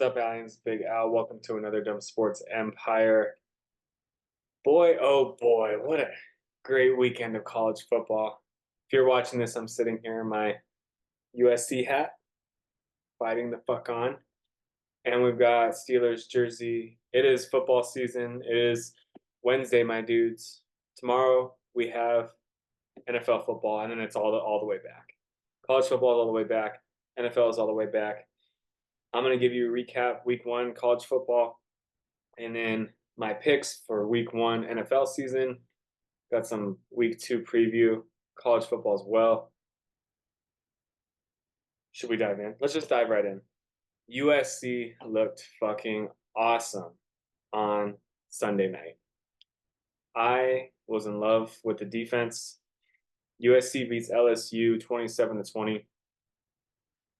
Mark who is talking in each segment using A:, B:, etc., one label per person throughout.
A: What's up, aliens? Big Al. Welcome to another Dumb Sports Empire. Boy, oh boy, what a great weekend of college football. If you're watching this, I'm sitting here in my USC hat, fighting the fuck on. And we've got Steelers jersey. It is football season. It is Wednesday, my dudes. Tomorrow we have NFL football, and then it's all the way back. College football is all the way back. NFL is all the way back. I'm going to give you a recap week one college football and then my picks for week one NFL season. Got some week two preview college football as well. Should we dive in? Let's just dive right in. USC looked fucking awesome on Sunday night. I was in love with the defense. USC beats LSU 27-20.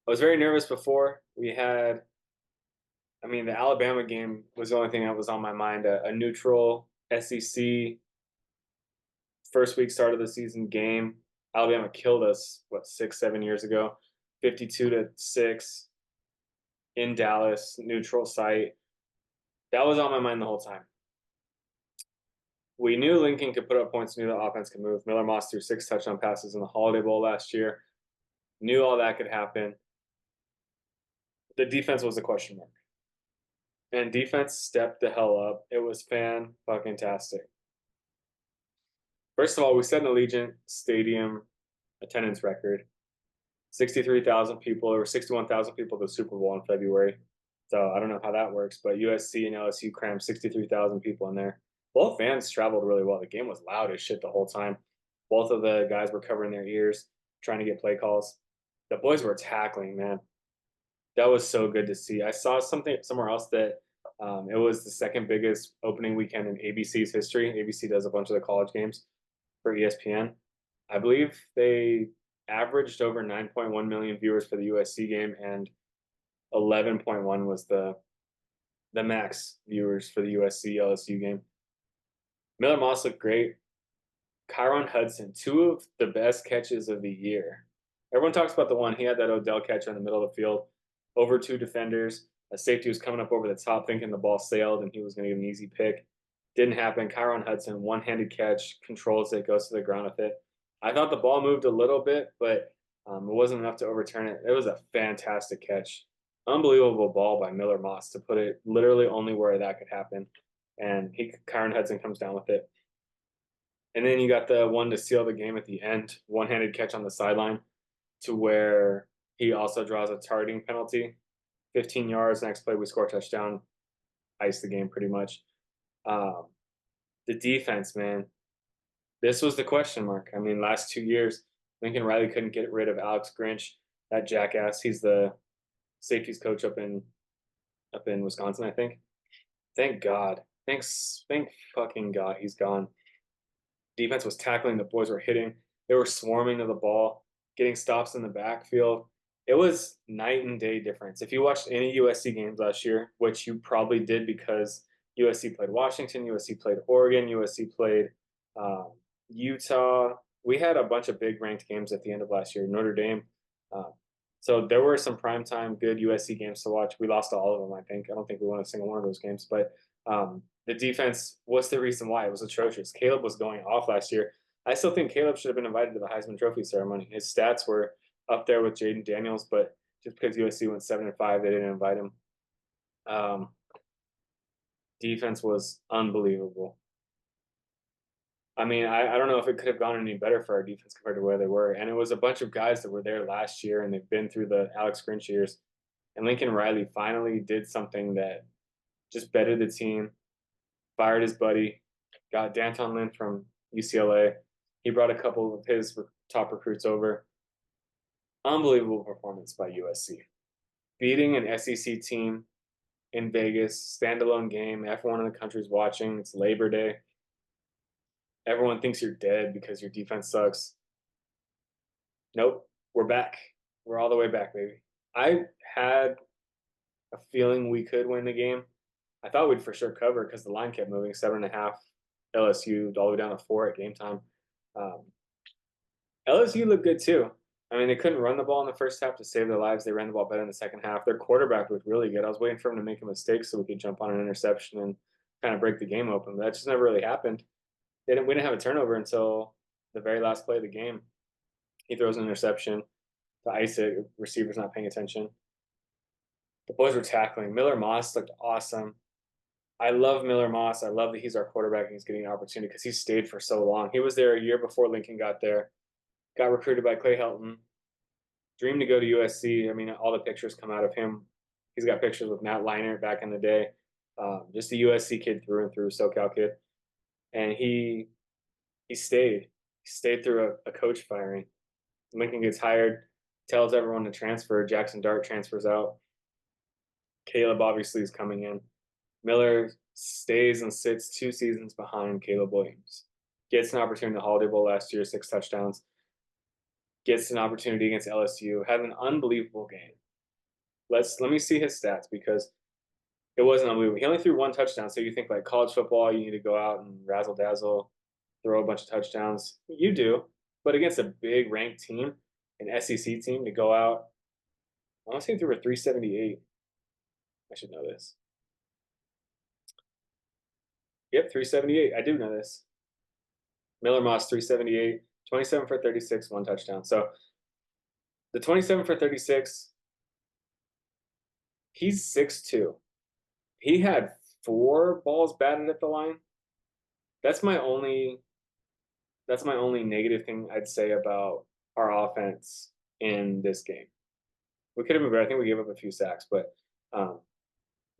A: I was very nervous before. The Alabama game was the only thing that was on my mind. A neutral SEC first week start of the season game. Alabama killed us, 6, 7 years ago, 52-6 in Dallas, neutral site. That was on my mind the whole time. We knew Lincoln could put up points, knew the offense could move. Miller Moss threw 6 touchdown passes in the Holiday Bowl last year. Knew all that could happen. The defense was a question mark. And defense stepped the hell up. It was fan-fucking-tastic. First of all, we set an Allegiant Stadium attendance record. 63,000 people, or 61,000 people to the Super Bowl in February. So I don't know how that works, but USC and LSU crammed 63,000 people in there. Both fans traveled really well. The game was loud as shit the whole time. Both of the guys were covering their ears, trying to get play calls. The boys were tackling, man. That was so good to see. I saw something somewhere else that it was the second biggest opening weekend in ABC's history. ABC does a bunch of the college games for ESPN. I believe they averaged over 9.1 million viewers for the USC game, and 11.1 was the max viewers for the USC LSU game. Miller Moss looked great. Kyron Hudson, 2 of the best catches of the year. Everyone talks about the one. He had that Odell catch in the middle of the field over 2 defenders. A safety was coming up over the top thinking the ball sailed and he was going to get an easy pick. Didn't happen. Kyron Hudson, one-handed catch, controls it, goes to the ground with it. I thought the ball moved a little bit, but it wasn't enough to overturn it. It was a fantastic catch. Unbelievable ball by Miller Moss to put it literally only where that could happen. And Kyron Hudson comes down with it. And then you got the one to seal the game at the end, one-handed catch on the sideline to where he also draws a targeting penalty. 15 yards, next play we score a touchdown, ice the game pretty much. The defense, man, this was the question mark. I mean, last 2 years, Lincoln Riley couldn't get rid of Alex Grinch, that jackass. He's the safeties coach up in Wisconsin, I think. Thank God. Thank fucking God he's gone. Defense was tackling. The boys were hitting. They were swarming to the ball, getting stops in the backfield. It was night and day difference. If you watched any USC games last year, which you probably did because USC played Washington, USC played Oregon, USC played Utah. We had a bunch of big ranked games at the end of last year, Notre Dame. So there were some primetime good USC games to watch. We lost all of them, I think. I don't think we won a single one of those games. But the defense was the reason why. It was atrocious. Caleb was going off last year. I still think Caleb should have been invited to the Heisman Trophy ceremony. His stats were up there with Jaden Daniels, but just because USC went 7-5, they didn't invite him. Defense was unbelievable. I mean, I don't know if it could have gone any better for our defense compared to where they were. And it was a bunch of guys that were there last year, and they've been through the Alex Grinch years. And Lincoln Riley finally did something that just bettered the team, fired his buddy, got Danton Lynn from UCLA. He brought a couple of his top recruits over. Unbelievable performance by USC. Beating an SEC team in Vegas, standalone game. Everyone in the country is watching. It's Labor Day. Everyone thinks you're dead because your defense sucks. Nope, we're back. We're all the way back, baby. I had a feeling we could win the game. I thought we'd for sure cover because the line kept moving, 7.5 LSU all the way down to 4 at game time. LSU looked good too. I mean, they couldn't run the ball in the first half to save their lives. They ran the ball better in the second half. Their quarterback looked really good. I was waiting for him to make a mistake so we could jump on an interception and kind of break the game open. But that just never really happened. We didn't have a turnover until the very last play of the game. He throws an interception to ice it. Receivers not paying attention. The boys were tackling. Miller Moss looked awesome. I love Miller Moss. I love that he's our quarterback and he's getting an opportunity because he stayed for so long. He was there a year before Lincoln got there. Got recruited by Clay Helton. Dreamed to go to USC. I mean, all the pictures come out of him. He's got pictures with Matt Leinart back in the day. Just a USC kid through and through, SoCal kid. And he stayed. He stayed through a coach firing. Lincoln gets hired, tells everyone to transfer. Jackson Dart transfers out. Caleb obviously is coming in. Miller stays and sits 2 seasons behind Caleb Williams. Gets an opportunity in the Holiday Bowl last year, 6 touchdowns. Gets an opportunity against LSU. Had an unbelievable game. Let me see his stats because it wasn't unbelievable. He only threw 1 touchdown, so you think like college football, you need to go out and razzle dazzle, throw a bunch of touchdowns. You do, but against a big ranked team, an SEC team, to go out, I want to say he threw a 378. I should know this. Yep, 378. I do know this. Miller Moss, 378, 27 for 36, 1 touchdown. So the 27 for 36, he's 6'2". He had 4 balls batted at the line. That's my only negative thing I'd say about our offense in this game. We could have been better. I think we gave up a few sacks, but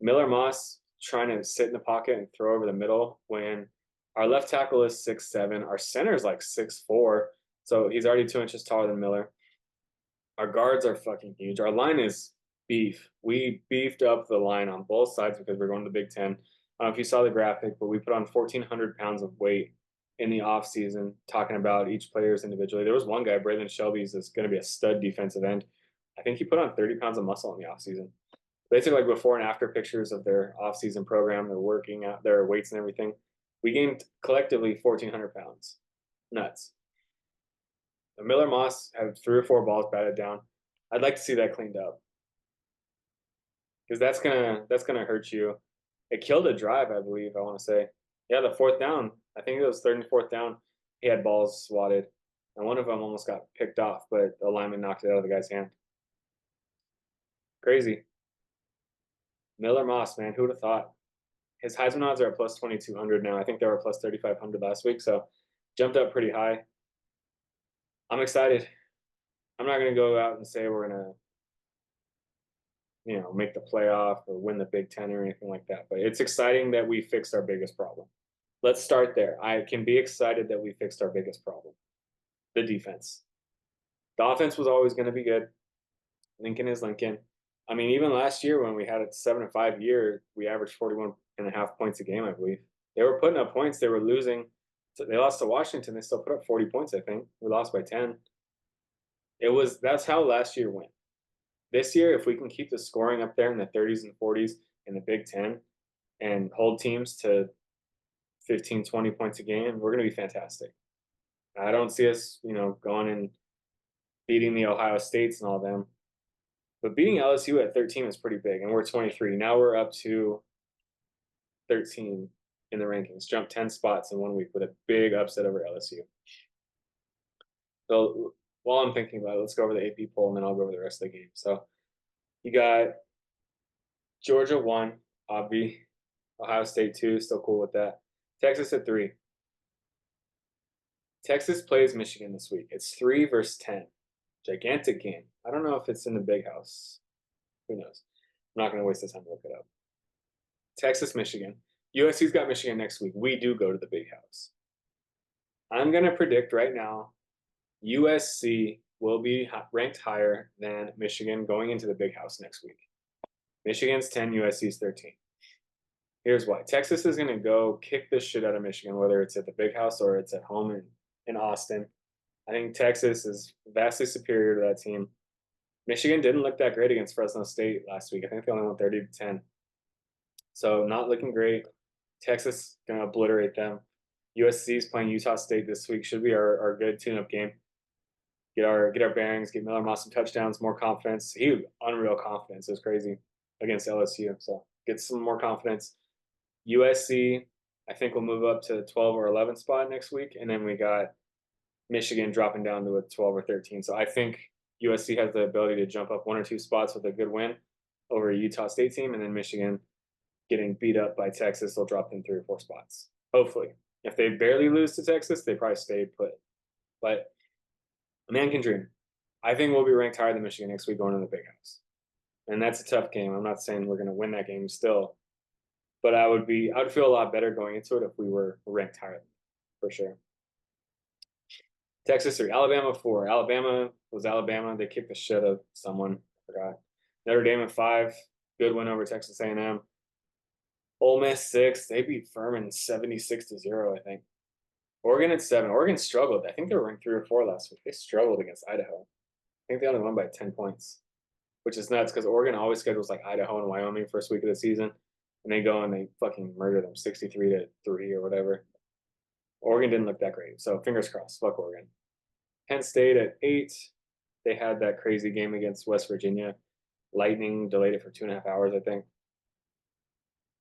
A: Miller Moss trying to sit in the pocket and throw over the middle when our left tackle is 6'7", our center is like 6'4", so he's already 2 inches taller than Miller. Our guards are fucking huge. Our line is beef. We beefed up the line on both sides because we're going to the Big Ten. I don't know if you saw the graphic, but we put on 1,400 pounds of weight in the off season, talking about each player's individually. There was one guy, Braylon Shelby's, is going to be a stud defensive end. I think he put on 30 pounds of muscle in the off season. They took like before and after pictures of their off season program. They're working out their weights and everything. We gained collectively 1,400 pounds. Nuts. Miller Moss had 3 or 4 balls batted down. I'd like to see that cleaned up because that's gonna hurt you. It killed a drive, I believe. I want to say, yeah, the 4th down. I think it was 3rd and 4th down. He had balls swatted, and one of them almost got picked off, but the lineman knocked it out of the guy's hand. Crazy. Miller Moss, man, who would have thought? His Heisman odds are at plus 2,200 now. I think they were plus 3,500 last week, so jumped up pretty high. I'm excited. I'm not going to go out and say we're going to, make the playoff or win the Big Ten or anything like that, but it's exciting that we fixed our biggest problem. Let's start there. I can be excited that we fixed our biggest problem, the defense. The offense was always going to be good. Lincoln is Lincoln. I mean, even last year when we had a 7-5 year, we averaged 41.5 points a game, I believe. They were putting up points. They were losing. So they lost to Washington. They still put up 40 points, I think. We lost by 10. That's how last year went. This year, if we can keep the scoring up there in the 30s and 40s in the Big Ten and hold teams to 15, 20 points a game, we're going to be fantastic. I don't see us, going and beating the Ohio States and all them. But beating LSU at 13 is pretty big, and we're 23. Now we're up to 13 in the rankings. Jumped 10 spots in 1 week with a big upset over LSU. So while I'm thinking about it, let's go over the AP poll, and then I'll go over the rest of the game. So you got Georgia 1, obvi. Ohio State 2, still cool with that. Texas at 3. Texas plays Michigan this week. It's 3 versus 10. Gigantic game. I don't know if it's in the big house. Who knows? I'm not going to waste the time to look it up. Texas, Michigan. USC's got Michigan next week. We do go to the big house. I'm going to predict right now USC will be ranked higher than Michigan going into the big house next week. Michigan's 10, USC's 13. Here's why. Texas is going to go kick the shit out of Michigan, whether it's at the big house or it's at home in Austin. I think Texas is vastly superior to that team. Michigan didn't look that great against Fresno State last week. I think they only won 30-10. So not looking great. Texas going to obliterate them. USC is playing Utah State this week. Should be our good tune-up game. get our bearings, get Miller Moss some touchdowns, more confidence. Unreal confidence. It was crazy against LSU. So get some more confidence. USC, I think we'll move up to 12 or 11 spot next week, and then we got Michigan dropping down to a 12 or 13. So I think USC has the ability to jump up 1 or 2 spots with a good win over a Utah State team, and then Michigan getting beat up by Texas, they'll drop them 3 or 4 spots. Hopefully, if they barely lose to Texas, they probably stay put. But a man can dream. I think we'll be ranked higher than Michigan next week going to the Big House, and that's a tough game. I'm not saying we're going to win that game still, but I would feel a lot better going into it if we were ranked higher, for sure. Texas 3, Alabama 4. Alabama was Alabama. They kicked the shit out of someone. I forgot. Notre Dame at 5. Good win over Texas A&M. Ole Miss 6. They beat Furman 76-0, I think. Oregon at 7. Oregon struggled. I think they were ranked 3 or 4 last week. They struggled against Idaho. I think they only won by 10 points, which is nuts because Oregon always schedules like Idaho and Wyoming first week of the season, and they go and they fucking murder them 63-3 or whatever. Oregon didn't look that great, so fingers crossed. Fuck Oregon. Penn State at 8. They had that crazy game against West Virginia. Lightning delayed it for 2.5 hours, I think.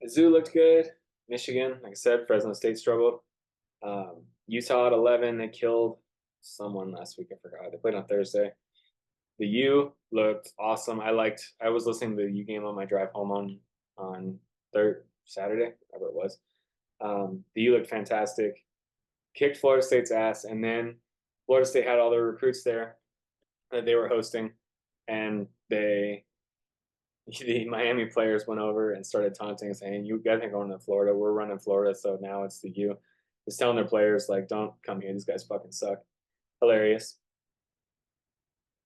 A: Mizzou looked good. Michigan, like I said, Fresno State struggled. Utah at 11. They killed someone last week. I forgot. They played on Thursday. The U looked awesome. I was listening to the U game on my drive home on Saturday, whatever it was. The U looked fantastic. Kicked Florida State's ass, and then Florida State had all their recruits there that they were hosting, and the Miami players went over and started taunting and saying, "You guys ain't going to Florida. We're running Florida, so now it's the U." Just telling their players, like, "Don't come here. These guys fucking suck." Hilarious.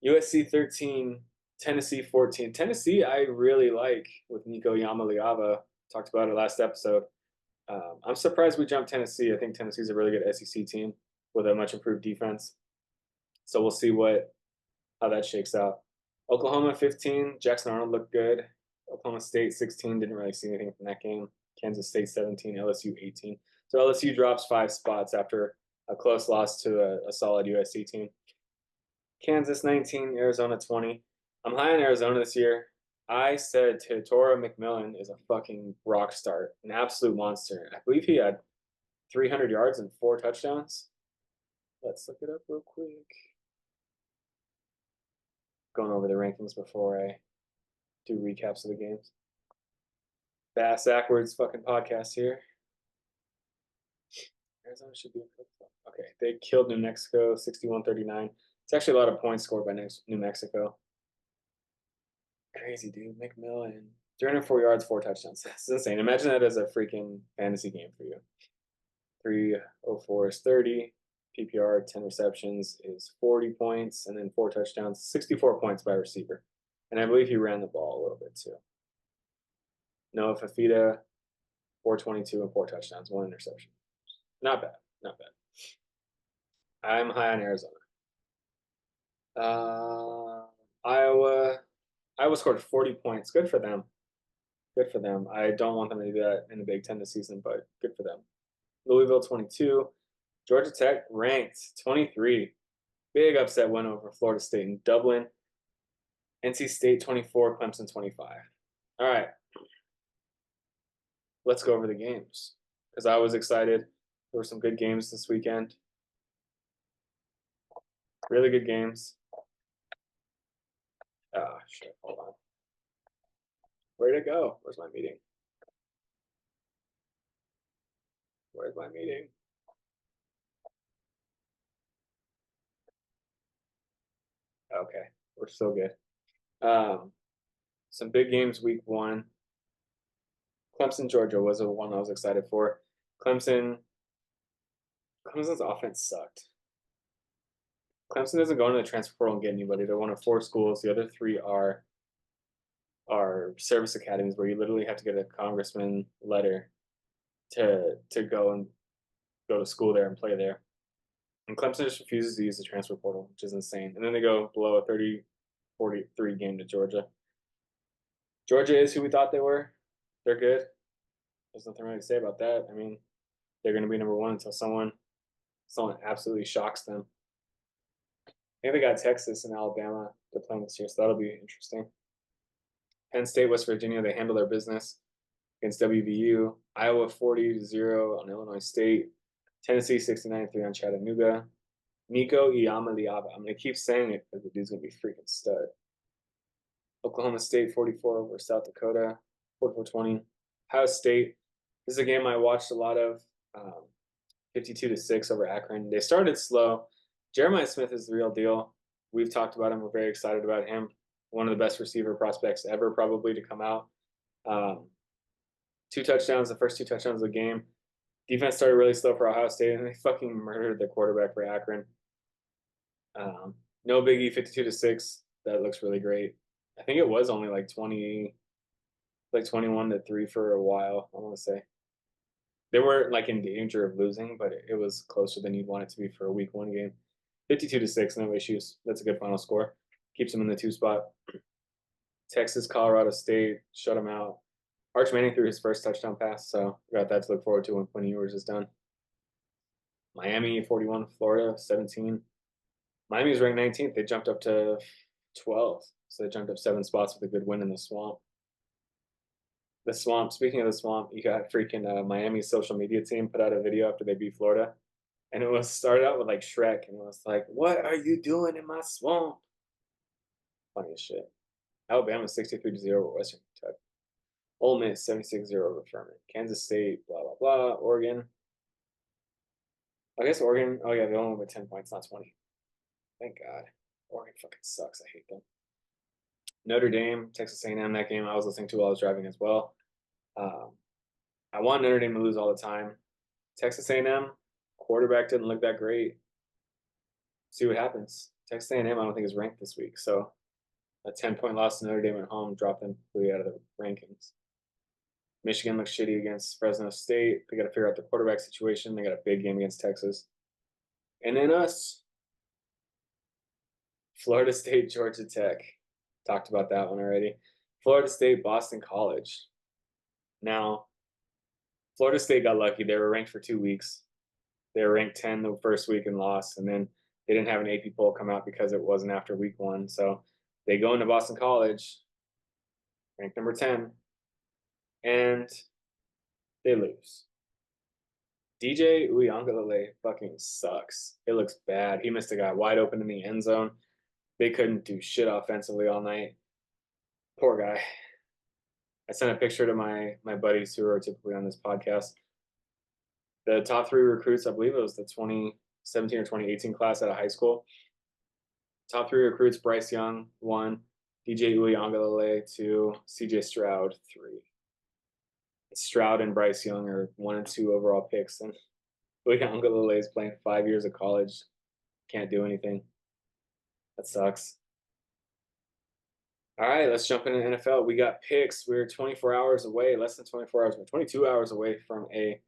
A: USC 13, Tennessee 14. Tennessee, I really like with Nico Yamaliava. Talked about it last episode. I'm surprised we jumped Tennessee. I think Tennessee's a really good SEC team with a much improved defense. So we'll see how that shakes out. Oklahoma 15, Jackson Arnold looked good. Oklahoma State 16, didn't really see anything from that game. Kansas State 17, LSU 18. So LSU drops 5 spots after a close loss to a solid USC team. Kansas 19, Arizona 20. I'm high on Arizona this year. I said Torra McMillan is a fucking rock star, an absolute monster. I believe he had 300 yards and 4 touchdowns. Let's look it up real quick. Going over the rankings before I do recaps of the games. Bass Backwards fucking podcast here. Arizona should be okay. They killed New Mexico 61-39. It's actually a lot of points scored by New Mexico. Crazy, dude. McMillan. 304 yards, 4 touchdowns. That's insane. Imagine that as a freaking fantasy game for you. 304 is 30. PPR, 10 receptions is 40 points, and then 4 touchdowns, 64 points by receiver. And I believe he ran the ball a little bit too. Noah Fafita, 422 and 4 touchdowns, 1 interception. Not bad. Not bad. I'm high on Arizona. Iowa scored 40 points. Good for them. Good for them. I don't want them to do that in the Big Ten this season, but good for them. Louisville 22. Georgia Tech ranked 23. Big upset win over Florida State in Dublin. NC State 24, Clemson 25. All right. Let's go over the games because I was excited. There were some good games this weekend. Really good games. Oh, shit. Hold on. Where'd it go? Where's my meeting? Where's my meeting? Okay. We're still good. Some big games week 1. Clemson, Georgia was the one I was excited for. Clemson's offense sucked. Clemson doesn't go into the transfer portal and get anybody. They're one of 4 schools. The other 3 are service academies where you literally have to get a congressman letter to go to school there and play there. And Clemson just refuses to use the transfer portal, which is insane. And then they go below a 30-43 game to Georgia. Georgia is who we thought they were. They're good. There's nothing really to say about that. I mean, they're going to be number 1 until someone absolutely shocks them. think they got Texas and Alabama to play this year, so that'll be interesting. Penn State, West Virginia, they handle their business against WVU. Iowa 40-0 on Illinois State. Tennessee 69-3 on Chattanooga. Nico Iamaleava. I'm going to keep saying it because the dude's going to be freaking stud. Oklahoma State 44 over South Dakota. 44-20. Ohio State. This is a game I watched a lot of. 52-6 over Akron. They started slow. Jeremiah Smith is the real deal. We've talked about him. We're very excited about him. One of the best receiver prospects ever, probably, to come out. 2 touchdowns, the first 2 touchdowns of the game. Defense started really slow for Ohio State, and they fucking murdered the quarterback for Akron. No biggie, 52-6. That looks really great. I think it was only like 21-3 for a while, I want to say. They weren't like in danger of losing, but it was closer than you'd want it to be for a week 1 game. 52-6, no issues. That's a good final score. Keeps them in the 2 spot. Texas, Colorado State, shut them out. Arch Manning threw his first touchdown pass, so we got that to look forward to when Quinn Ewers is done. Miami, 41, Florida, 17. Miami's ranked 19th. They jumped up to 12, so they jumped up 7 spots with a good win in the Swamp. The Swamp, speaking of the Swamp, you got freaking Miami's social media team put out a video after they beat Florida. And it was started out with like Shrek, and it was like, "What are you doing in my swamp?" Funny as shit. Alabama 63-0 over Western Kentucky. Ole Miss 76-0 over Furman. Kansas State, blah, blah, blah. Oregon. I guess Oregon, oh yeah, they only won with 10 points, not 20. Thank God. Oregon fucking sucks. I hate them. Notre Dame, Texas A&M, that game I was listening to while I was driving as well. I want Notre Dame to lose all the time. Texas A&M, quarterback didn't look that great. See what happens. Texas A&M, I don't think, is ranked this week, so a 10-point loss to Notre Dame at home dropped them completely out of the rankings. Michigan looks shitty against Fresno State. They got to figure out the quarterback situation. They got a big game against Texas. And then us. Florida State, Georgia Tech. Talked about that one already. Florida State, Boston College. Now, Florida State got lucky. They were ranked for 2 weeks. They were ranked 10 the first week and lost. And then they didn't have an AP poll come out because it wasn't after week 1. So they go into Boston College, ranked number 10, and they lose. DJ Uiagalelei fucking sucks. It looks bad. He missed a guy wide open in the end zone. They couldn't do shit offensively all night. Poor guy. I sent a picture to my buddies who are typically on this podcast. The top 3 recruits, I believe it was the 2017 or 2018 class out of high school. Top 3 recruits, Bryce Young, 1, DJ Uiagalelei, 2, CJ Stroud, 3. Stroud and Bryce Young are 1 and 2 overall picks, and Uiagalelei is playing 5 years of college. Can't do anything. That sucks. All right, let's jump into the NFL. We got picks. We're 24 hours away, less than 24 hours, but 22 hours away from a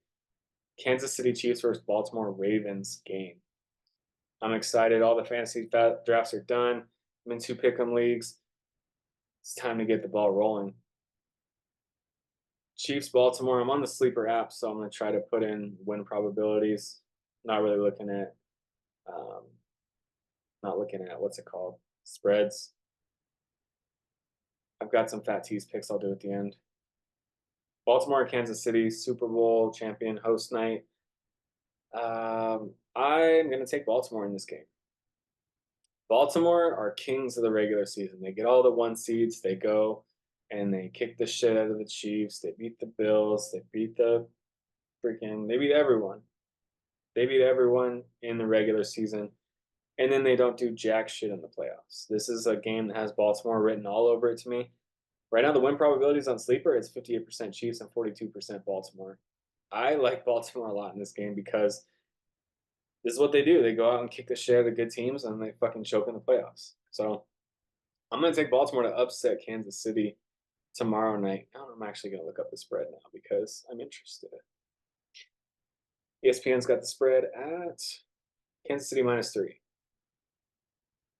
A: Kansas City Chiefs versus Baltimore Ravens game. I'm excited. All the fantasy drafts are done. I'm in 2 pick'em leagues. It's time to get the ball rolling. Chiefs, Baltimore. I'm on the Sleeper app, so I'm going to try to put in win probabilities. Not really looking at, what's it called? Spreads. I've got some fat tease picks I'll do at the end. Baltimore, Kansas City, Super Bowl champion host night. I'm going to take Baltimore in this game. Baltimore are kings of the regular season. They get all the 1 seeds. They go and they kick the shit out of the Chiefs. They beat the Bills. They beat they beat everyone. They beat everyone in the regular season. And then they don't do jack shit in the playoffs. This is a game that has Baltimore written all over it to me. Right now, the win probabilities on Sleeper, it's 58% Chiefs and 42% Baltimore. I like Baltimore a lot in this game because this is what they do. They go out and kick the shit out of the good teams, and they fucking choke in the playoffs. So I'm going to take Baltimore to upset Kansas City tomorrow night. I'm actually going to look up the spread now because I'm interested. ESPN's got the spread at Kansas City -3.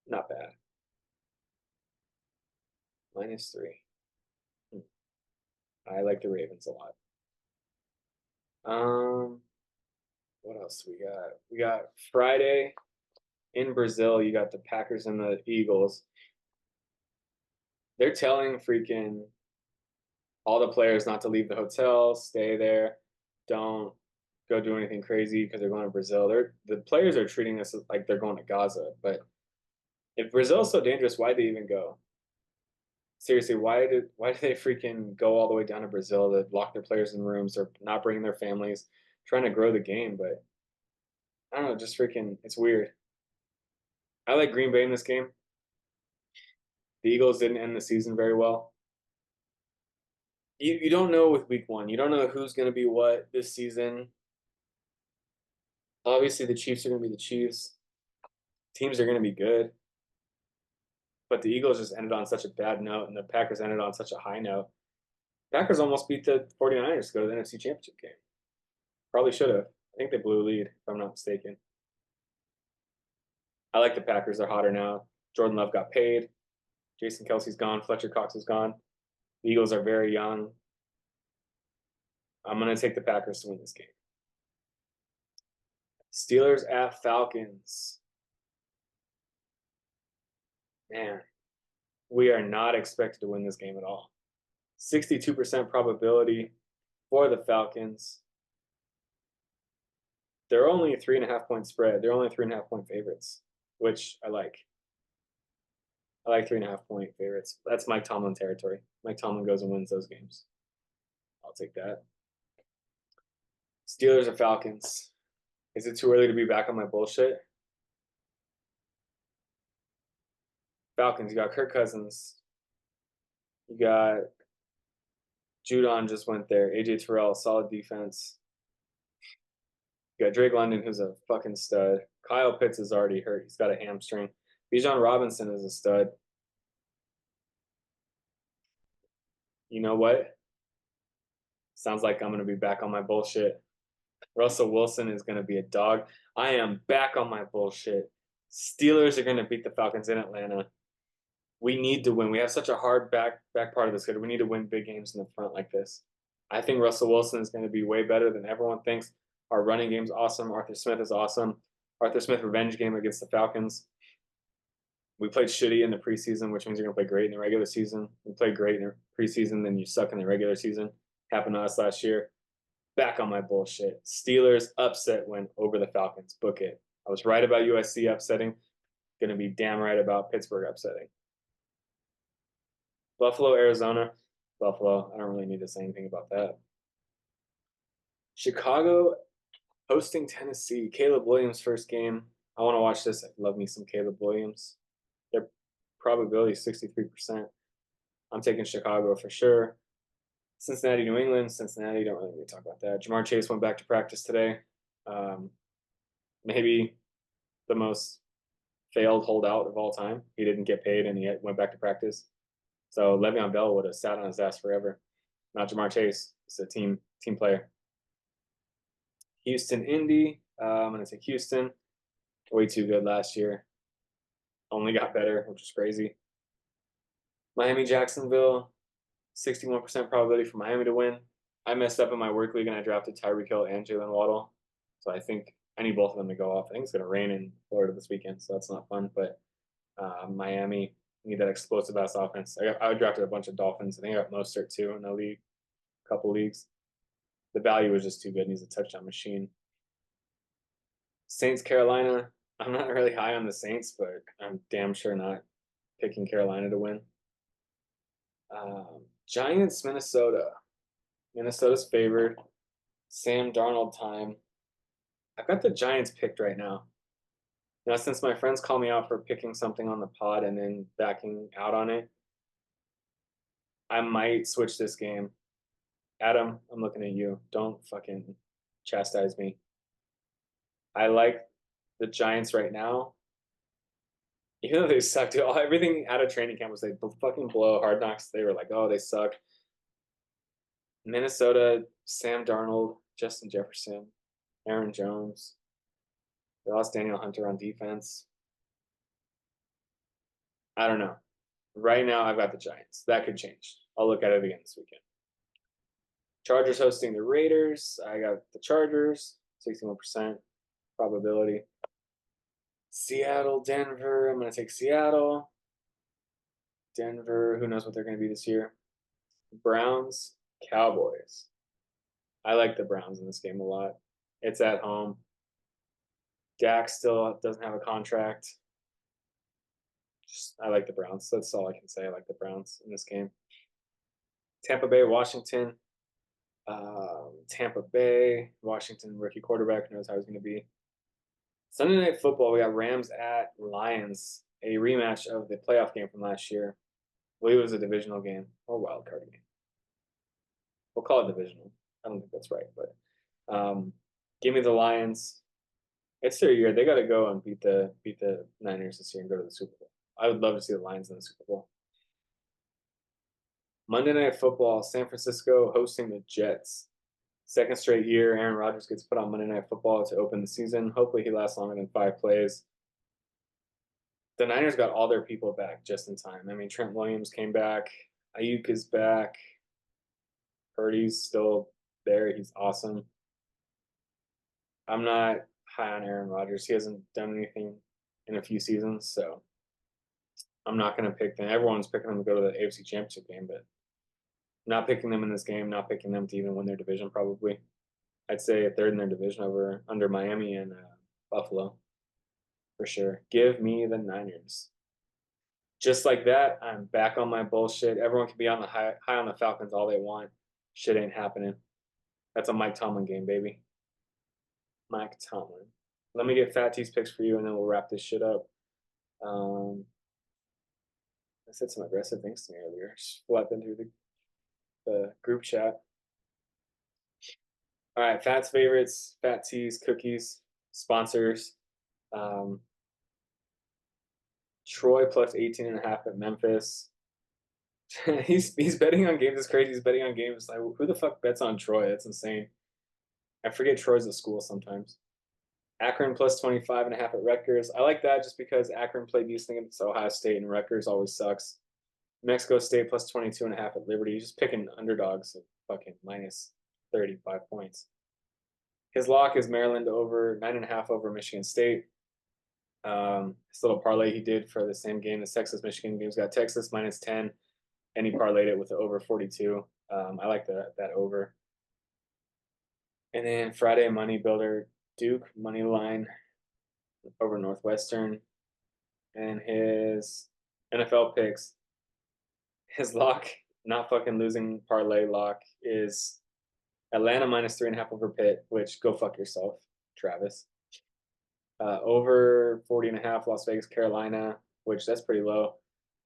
A: Not bad. -3. I like the Ravens a lot. What else we got? We got Friday. In Brazil, you got the Packers and the Eagles. They're telling freaking all the players not to leave the hotel, stay there, don't go do anything crazy because they're going to Brazil. The players are treating this like they're going to Gaza. But if Brazil's so dangerous, why'd they even go? Seriously, why did they freaking go all the way down to Brazil to lock their players in rooms or not bringing their families, trying to grow the game? But I don't know, just freaking, it's weird. I like Green Bay in this game. The Eagles didn't end the season very well. You don't know with week one. You don't know who's going to be what this season. Obviously, the Chiefs are going to be the Chiefs. Teams are going to be good. But the Eagles just ended on such a bad note, and the Packers ended on such a high note. Packers almost beat the 49ers to go to the NFC Championship game. Probably should have. I think they blew a lead, if I'm not mistaken. I like the Packers. They're hotter now. Jordan Love got paid. Jason Kelsey's gone. Fletcher Cox is gone. The Eagles are very young. I'm going to take the Packers to win this game. Steelers at Falcons. Man, we are not expected to win this game at all. 62% probability for the Falcons. They're only a 3.5-point spread. They're only 3.5-point favorites, which I like. I like 3.5-point favorites. That's Mike Tomlin territory. Mike Tomlin goes and wins those games. I'll take that. Steelers or Falcons? Is it too early to be back on my bullshit? Falcons, you got Kirk Cousins. You got Judon just went there. AJ Terrell, solid defense. You got Drake London, who's a fucking stud. Kyle Pitts is already hurt. He's got a hamstring. Bijan Robinson is a stud. You know what? Sounds like I'm going to be back on my bullshit. Russell Wilson is going to be a dog. I am back on my bullshit. Steelers are going to beat the Falcons in Atlanta. We need to win. We have such a hard back part of the schedule. We need to win big games in the front like this. I think Russell Wilson is going to be way better than everyone thinks. Our running game's awesome. Arthur Smith is awesome. Arthur Smith revenge game against the Falcons. We played shitty in the preseason, which means you're going to play great in the regular season. We played great in the preseason, then you suck in the regular season. Happened to us last year. Back on my bullshit. Steelers upset win over the Falcons. Book it. I was right about USC upsetting. Going to be damn right about Pittsburgh upsetting. Buffalo, Arizona. Buffalo. I don't really need to say anything about that. Chicago hosting Tennessee. Caleb Williams' first game. I want to watch this. I love me some Caleb Williams. Their probability is 63%. I'm taking Chicago for sure. Cincinnati, New England. Cincinnati, don't really need to talk about that. Jamar Chase went back to practice today. Maybe the most failed holdout of all time. He didn't get paid and he went back to practice. So Le'Veon Bell would have sat on his ass forever. Not Jamar Chase. It's a team player. Houston, Indy. I'm going to take Houston. Way too good last year. Only got better, which is crazy. Miami, Jacksonville. 61% probability for Miami to win. I messed up in my work league and I drafted Tyreek Hill and Jalen Waddle. So I think I need both of them to go off. I think it's going to rain in Florida this weekend, so that's not fun. But Miami, need that explosive ass offense. I drafted a bunch of Dolphins. I think I got Mostert too in the league, a couple leagues. The value was just too good. He's a touchdown machine. Saints, Carolina. I'm not really high on the Saints, but I'm damn sure not picking Carolina to win. Giants, Minnesota. Minnesota's favored. Sam Darnold time. I've got the Giants picked right now. Now, since my friends call me out for picking something on the pod and then backing out on it, I might switch this game. Adam, I'm looking at you. Don't fucking chastise me. I like the Giants right now. Even though they suck, dude, everything out of training camp was they fucking blow. Hard Knocks, they were like, oh, they suck. Minnesota, Sam Darnold, Justin Jefferson, Aaron Jones. They lost Daniel Hunter on defense. I don't know. Right now, I've got the Giants. That could change. I'll look at it again this weekend. Chargers hosting the Raiders. I got the Chargers, 61% probability. Seattle, Denver. I'm going to take Seattle. Denver, who knows what they're going to be this year. Browns, Cowboys. I like the Browns in this game a lot. It's at home. Dak still doesn't have a contract. I like the Browns. That's all I can say. I like the Browns in this game. Tampa Bay, Washington. Tampa Bay, Washington rookie quarterback, knows how he's going to be. Sunday Night Football, we got Rams at Lions, a rematch of the playoff game from last year. I believe it was a divisional game or wild card game. We'll call it divisional. I don't think that's right, but give me the Lions. It's their year. They got to go and beat the Niners this year and go to the Super Bowl. I would love to see the Lions in the Super Bowl. Monday Night Football, San Francisco hosting the Jets. Second straight year, Aaron Rodgers gets put on Monday Night Football to open the season. Hopefully he lasts longer than 5 plays. The Niners got all their people back just in time. I mean, Trent Williams came back. Ayuk is back. Purdy's still there. He's awesome. I'm not high on Aaron Rodgers. He hasn't done anything in a few seasons, so I'm not going to pick them. Everyone's picking them to go to the AFC Championship game, but not picking them in this game, not picking them to even win their division probably. I'd say third in their division under Miami and Buffalo for sure. Give me the Niners. Just like that, I'm back on my bullshit. Everyone can be on the high on the Falcons all they want. Shit ain't happening. That's a Mike Tomlin game, baby. Mike Tomlin. Let me get Fat T's picks for you, and then we'll wrap this shit up. I said some aggressive things to me earlier. Just flipping through the group chat. All right, Fat's favorites, Fat T's, cookies, sponsors. Troy plus 18.5 at Memphis. he's betting on games. It's crazy. He's betting on games. Like, who the fuck bets on Troy? That's insane. I forget Troy's a school sometimes. Akron plus 25.5 at Rutgers. I like that just because Akron played decently against Ohio State and Rutgers always sucks. Mexico State plus 22.5 at Liberty. He's just picking underdogs at fucking minus 35 points. His lock is Maryland over 9.5 over Michigan State. This little parlay he did for the same game, the Texas Michigan game's got Texas minus 10, and he parlayed it with the over 42. I like that over. And then Friday money builder, Duke money line over Northwestern, and his NFL picks. His lock, not fucking losing parlay lock, is Atlanta minus 3.5 over Pitt, which go fuck yourself, Travis. Over 40.5 Las Vegas, Carolina, which that's pretty low,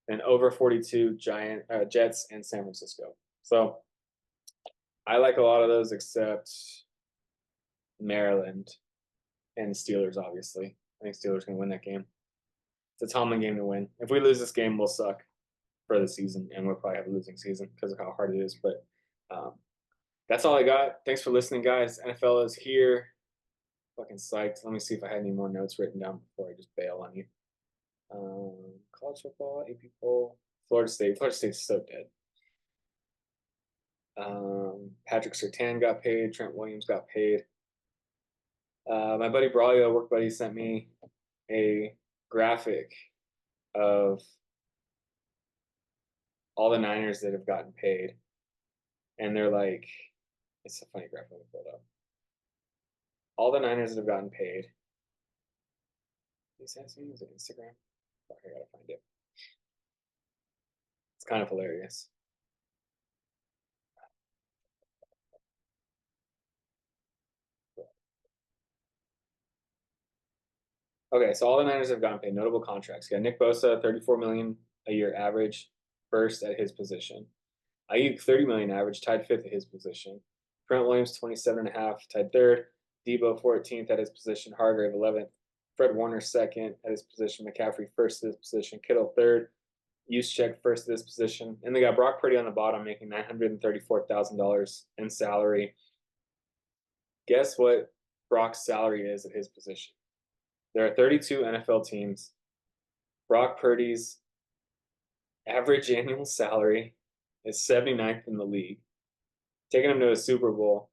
A: and over 42 Jets and San Francisco. So I like a lot of those except Maryland and Steelers, obviously. I think Steelers can win that game. It's a Tomlin game to win. If we lose this game, we'll suck for the season, and we'll probably have a losing season because of how hard it is. But that's all I got. Thanks for listening, guys. NFL is here. Fucking psyched. Let me see if I had any more notes written down before I just bail on you. College football, AP poll, Florida State. Florida State's so dead. Patrick Surtain got paid. Trent Williams got paid. My buddy Braulio, work buddy, sent me a graphic of all the Niners that have gotten paid. And they're like, it's a funny graphic to pull up. All the Niners that have gotten paid. He sent me, was it Instagram? Oh, I gotta find it. It's kind of hilarious. Okay, so all the Niners have gotten paid notable contracts. You got Nick Bosa, $34 million a year average, first at his position. Ayuk, $30 million average, tied fifth at his position. Trent Williams, 27.5, tied third. Debo, 14th at his position. Hargrave, 11th. Fred Warner, second at his position. McCaffrey, first at his position. Kittle, third. Juszczyk, first at his position. And they got Brock Purdy on the bottom, making $934,000 in salary. Guess what Brock's salary is at his position? There are 32 NFL teams. Brock Purdy's average annual salary is 79th in the league. Taking him to a Super Bowl,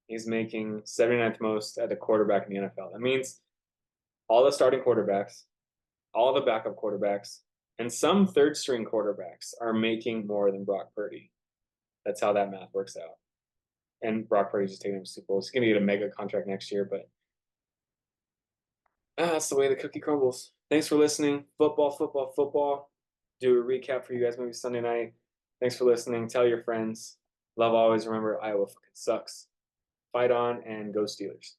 A: he's making 79th most at the quarterback in the NFL. That means all the starting quarterbacks, all the backup quarterbacks, and some third string quarterbacks are making more than Brock Purdy. That's how that math works out. And Brock Purdy's just taking him to Super Bowl. He's going to get a mega contract next year, but that's the way the cookie crumbles. Thanks for listening. Football, football, football. Do a recap for you guys maybe Sunday night. Thanks for listening. Tell your friends. Love always. Remember, Iowa fucking sucks. Fight on and go Steelers.